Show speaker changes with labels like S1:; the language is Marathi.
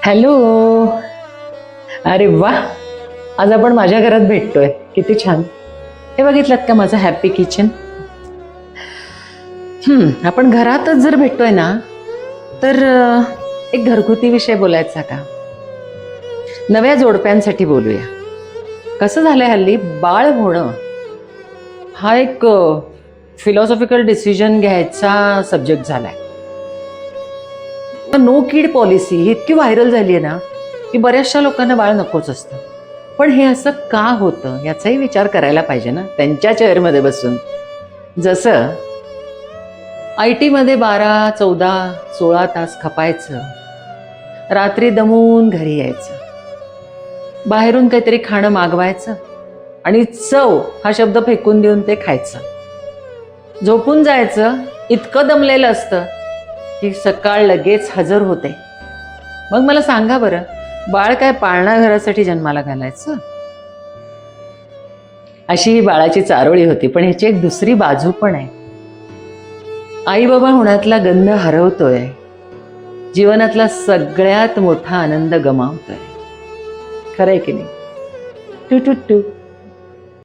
S1: हॅलो. अरे वा, आज आपण माझ्या घरात भेटतोय, किती छान. हे बघितलं का माझं हॅपी किचन? आपण घरातच जर भेटतोय ना, तर एक घरगुती विषय बोलायचा का? नव्या जोडप्यांसाठी बोलूया. कसं झालंय हल्ली, बाळ होणं हा एक फिलॉसॉफिकल डिसिजन घ्यायचा सब्जेक्ट झालाय. नो किड पॉलिसी ही इतकी व्हायरल झाली आहे ना, की बऱ्याचशा लोकांना बाळ नकोच असतं. पण हे असं का होतं याचाही विचार करायला पाहिजे ना, त्यांच्या चेअरमध्ये बसून. जसं IT मध्ये 12, 14, 16 तास खपायचं, रात्री दमून घरी यायचं, बाहेरून काहीतरी खाणं मागवायचं आणि चव हा शब्द फेकून देऊन ते खायचं, झोपून जायचं. इतकं दमलेलं असतं की सकाळ लगेच हजर होते. मग मला सांगा बरं, बाळ काय पाळणा घरासाठी जन्माला घालायचं? अशी ही बाळाची चारोळी होती. पण ह्याची एक दुसरी बाजू पण आहे. आई बाबा होण्यातला गंध हरवतोय, जीवनातला सगळ्यात मोठा आनंद गमावतोय. खरंय की नाही? टू टू टू.